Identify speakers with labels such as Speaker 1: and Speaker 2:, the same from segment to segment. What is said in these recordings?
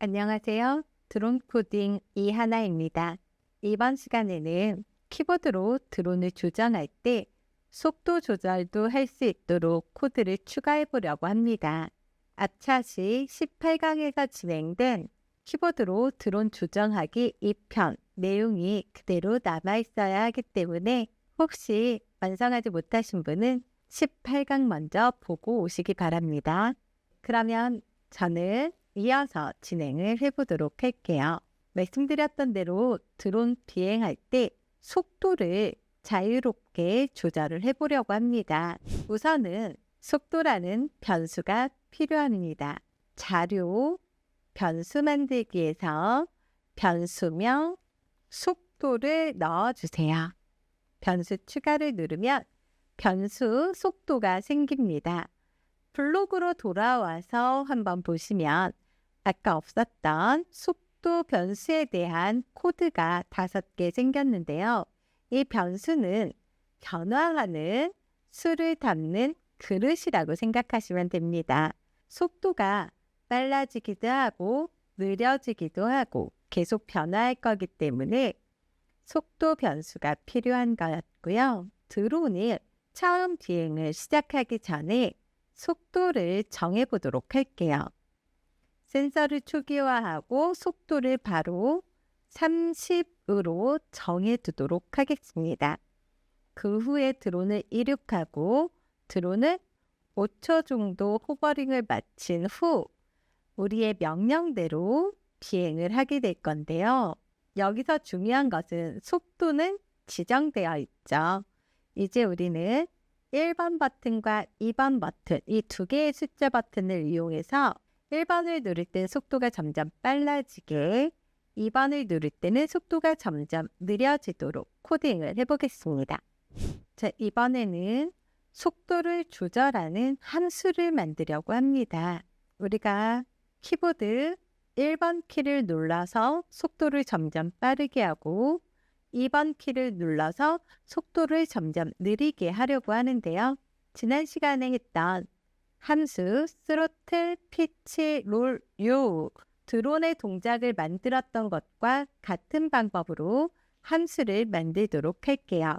Speaker 1: 안녕하세요. 드론 코딩 이하나입니다. 이번 시간에는 키보드로 드론을 조정할 때 속도 조절도 할 수 있도록 코드를 추가해 보려고 합니다. 앞차시 18강회가 진행된 키보드로 드론 조정하기 2편 내용이 그대로 남아 있어야 하기 때문에 혹시 완성하지 못하신 분은 18강 먼저 보고 오시기 바랍니다. 그러면 저는 이어서 진행을 해보도록 할게요. 말씀드렸던 대로 드론 비행할 때 속도를 자유롭게 조절을 해보려고 합니다. 우선은 속도라는 변수가 필요합니다. 자료, 변수 만들기에서 변수명, 속도를 넣어주세요. 변수 추가를 누르면 변수 속도가 생깁니다. 블록으로 돌아와서 한번 보시면 아까 없었던 속도 변수에 대한 코드가 5개 생겼는데요. 이 변수는 변화하는 수를 담는 그릇이라고 생각하시면 됩니다. 속도가 빨라지기도 하고 느려지기도 하고 계속 변화할 거기 때문에 속도 변수가 필요한 거였고요. 드론을 처음 비행을 시작하기 전에 속도를 정해보도록 할게요. 센서를 초기화하고 속도를 바로 30으로 정해두도록 하겠습니다. 그 후에 드론을 이륙하고 드론은 5초 정도 호버링을 마친 후 우리의 명령대로 비행을 하게 될 건데요. 여기서 중요한 것은 속도는 지정되어 있죠. 이제 우리는 1번 버튼과 2번 버튼, 이 두 개의 숫자 버튼을 이용해서 1번을 누를 때 속도가 점점 빨라지게 2번을 누를 때는 속도가 점점 느려지도록 코딩을 해보겠습니다. 자, 이번에는 속도를 조절하는 함수를 만들려고 합니다. 우리가 키보드 1번 키를 눌러서 속도를 점점 빠르게 하고 2번 키를 눌러서 속도를 점점 느리게 하려고 하는데요. 지난 시간에 했던 함수 스로틀, 피치, 롤, 요 드론의 동작을 만들었던 것과 같은 방법으로 함수를 만들도록 할게요.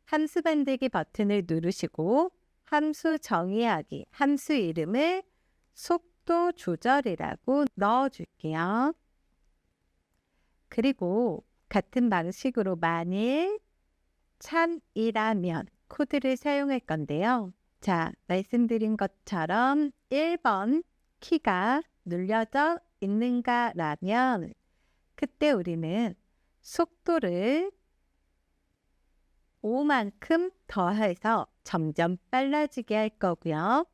Speaker 1: 함수 만들기 버튼을 누르시고 함수 정의하기, 함수 이름을 속도 조절이라고 넣어줄게요. 그리고 같은 방식으로 만일 1000이라면 코드를 사용할 건데요. 자, 말씀드린 것처럼 1번 키가 눌려져 있는가라면 그때 우리는 속도를 5만큼 더해서 점점 빨라지게 할 거고요.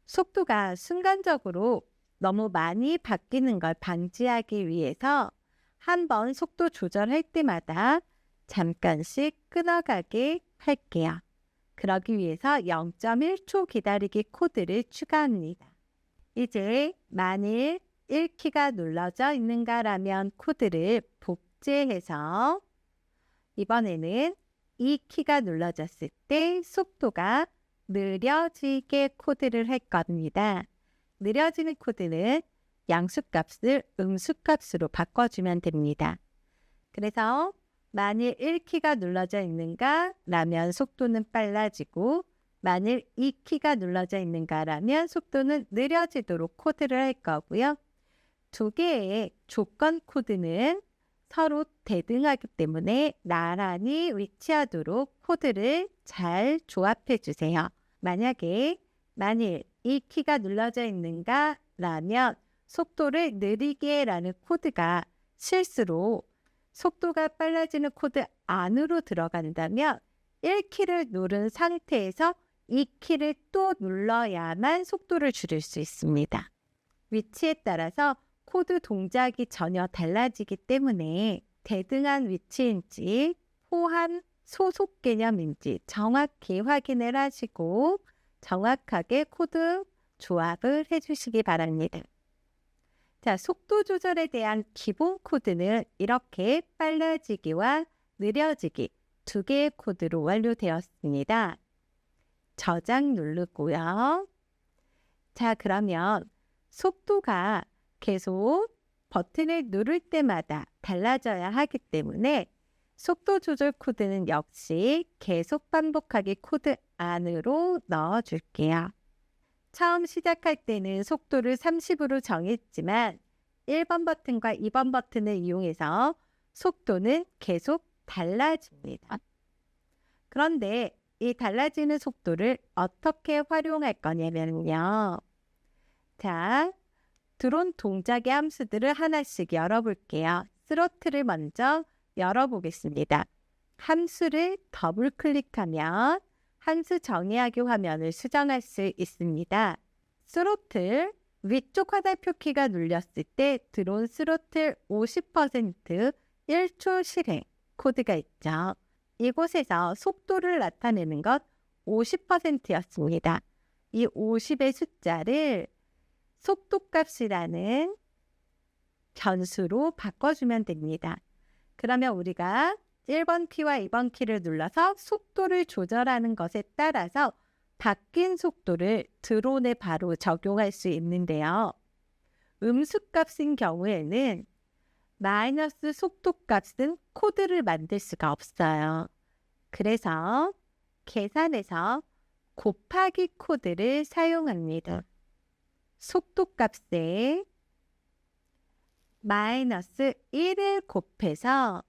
Speaker 1: 속도가 순간적으로 너무 많이 바뀌는 걸 방지하기 위해서 한번 속도 조절할 때마다 잠깐씩 끊어가게 할게요. 그러기 위해서 0.1초 기다리기 코드를 추가합니다. 이제 만일 1키가 눌러져 있는가라면 코드를 복제해서 이번에는 2키가 눌러졌을 때 속도가 느려지게 코드를 할 겁니다. 느려지는 코드는 양수값을 음수값으로 바꿔주면 됩니다. 그래서 만일 1키가 눌러져 있는가 라면 속도는 빨라지고 만일 2키가 눌러져 있는가 라면 속도는 느려지도록 코드를 할 거고요. 두 개의 조건 코드는 서로 대등하기 때문에 나란히 위치하도록 코드를 잘 조합해 주세요. 만일 2키가 눌러져 있는가 라면 속도를 느리게 라는 코드가 실수로 속도가 빨라지는 코드 안으로 들어간다면 1키를 누른 상태에서 2키를 또 눌러야만 속도를 줄일 수 있습니다. 위치에 따라서 코드 동작이 전혀 달라지기 때문에 대등한 위치인지 호환 소속 개념인지 정확히 확인을 하시고 정확하게 코드 조합을 해주시기 바랍니다. 자, 속도 조절에 대한 기본 코드는 이렇게 빨라지기와 느려지기 두 개의 코드로 완료되었습니다. 저장 누르고요. 자, 그러면 속도가 계속 버튼을 누를 때마다 달라져야 하기 때문에 속도 조절 코드는 역시 계속 반복하기 코드 안으로 넣어줄게요. 처음 시작할 때는 속도를 30으로 정했지만 1번 버튼과 2번 버튼을 이용해서 속도는 계속 달라집니다. 그런데 이 달라지는 속도를 어떻게 활용할 거냐면요. 자, 드론 동작의 함수들을 하나씩 열어볼게요. 스로틀을 먼저 열어보겠습니다. 함수를 더블 클릭하면 함수 정의하기 화면을 수정할 수 있습니다. 스로틀 위쪽 화살표 키가 눌렸을 때 드론 스로틀 50% 1초 실행 코드가 있죠. 이곳에서 속도를 나타내는 것 50%였습니다. 이 50의 숫자를 속도값이라는 변수로 바꿔주면 됩니다. 그러면 우리가 1번 키와 2번 키를 눌러서 속도를 조절하는 것에 따라서 바뀐 속도를 드론에 바로 적용할 수 있는데요. 음수값인 경우에는 마이너스 속도값은 코드를 만들 수가 없어요. 그래서 계산에서 곱하기 코드를 사용합니다. 속도값에 마이너스 1을 곱해서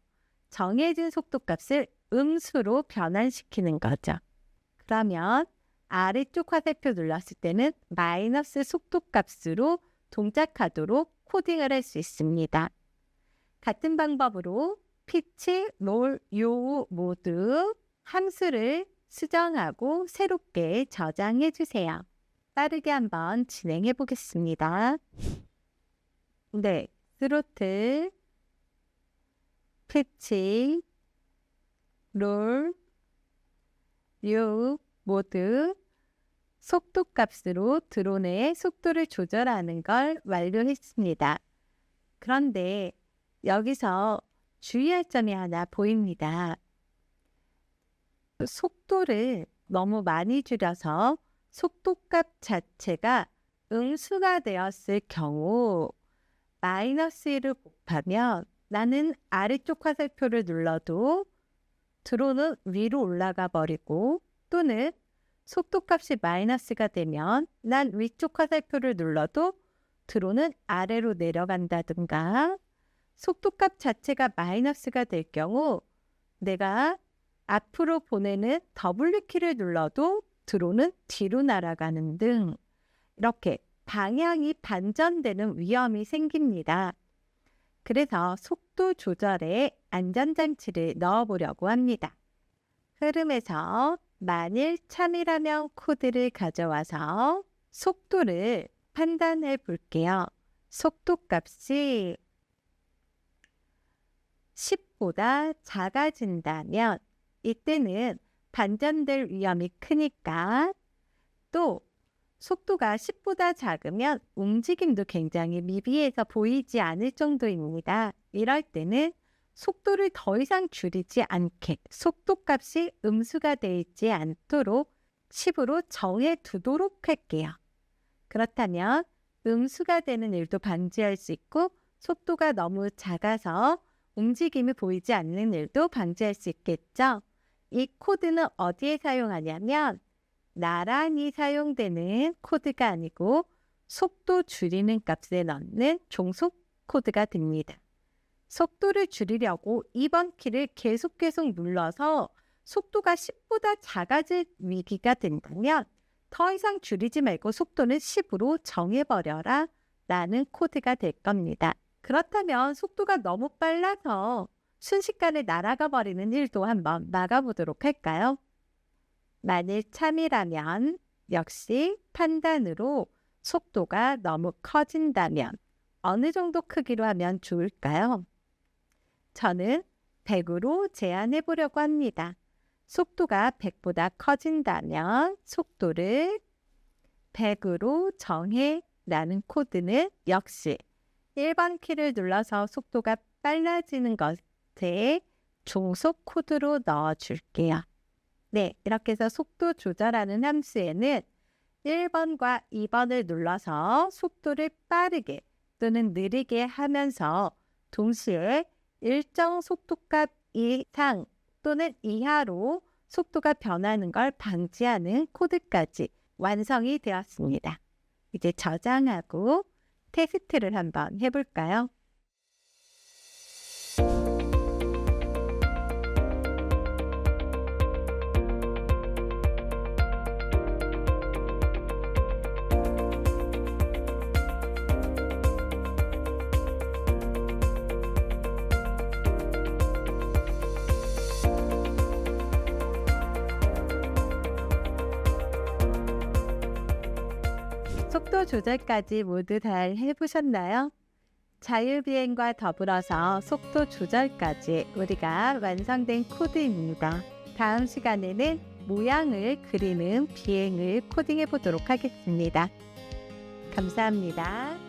Speaker 1: 정해진 속도값을 음수로 변환시키는 거죠. 그러면 아래쪽 화살표 눌렀을 때는 마이너스 속도값으로 동작하도록 코딩을 할 수 있습니다. 같은 방법으로 피치, 롤, 요우 모두 함수를 수정하고 새롭게 저장해 주세요. 빠르게 한번 진행해 보겠습니다. 네, 스로틀, 피치, 롤, 요우 모두 속도값으로 드론의 속도를 조절하는 걸 완료했습니다. 그런데 여기서 주의할 점이 하나 보입니다. 속도를 너무 많이 줄여서 속도값 자체가 음수가 되었을 경우 마이너스 1을 곱하면 나는 아래쪽 화살표를 눌러도 드론은 위로 올라가 버리고 또는 속도값이 마이너스가 되면 난 위쪽 화살표를 눌러도 드론은 아래로 내려간다든가 속도값 자체가 마이너스가 될 경우 내가 앞으로 보내는 W키를 눌러도 드론은 뒤로 날아가는 등 이렇게 방향이 반전되는 위험이 생깁니다. 그래서 속도 조절에 안전장치를 넣어보려고 합니다. 흐름에서 만일 참이라면 코드를 가져와서 속도를 판단해 볼게요. 속도값이 10보다 작아진다면 이때는 반전될 위험이 크니까 또 속도가 10보다 작으면 움직임도 굉장히 미비해서 보이지 않을 정도입니다. 이럴 때는 속도를 더 이상 줄이지 않게 속도값이 음수가 되어 있지 않도록 10으로 정해두도록 할게요. 그렇다면 음수가 되는 일도 방지할 수 있고 속도가 너무 작아서 움직임이 보이지 않는 일도 방지할 수 있겠죠. 이 코드는 어디에 사용하냐면 나란히 사용되는 코드가 아니고 속도 줄이는 값에 넣는 종속 코드가 됩니다. 속도를 줄이려고 2번 키를 계속 눌러서 속도가 10보다 작아질 위기가 된다면 더 이상 줄이지 말고 속도는 10으로 정해버려라 라는 코드가 될 겁니다. 그렇다면 속도가 너무 빨라서 순식간에 날아가 버리는 일도 한번 막아보도록 할까요? 만일 참이라면 역시 판단으로 속도가 너무 커진다면 어느 정도 크기로 하면 좋을까요? 저는 100으로 제한해 보려고 합니다. 속도가 100보다 커진다면 속도를 100으로 정해라는 코드는 역시 1번 키를 눌러서 속도가 빨라지는 것에 종속 코드로 넣어줄게요. 네, 이렇게 해서 속도 조절하는 함수에는 1번과 2번을 눌러서 속도를 빠르게 또는 느리게 하면서 동시에 일정 속도값 이상 또는 이하로 속도가 변하는 걸 방지하는 코드까지 완성이 되었습니다. 이제 저장하고 테스트를 한번 해볼까요? 속도 조절까지 모두 잘 해보셨나요? 자율비행과 더불어서 속도 조절까지 우리가 완성된 코드입니다. 다음 시간에는 모양을 그리는 비행을 코딩해 보도록 하겠습니다. 감사합니다.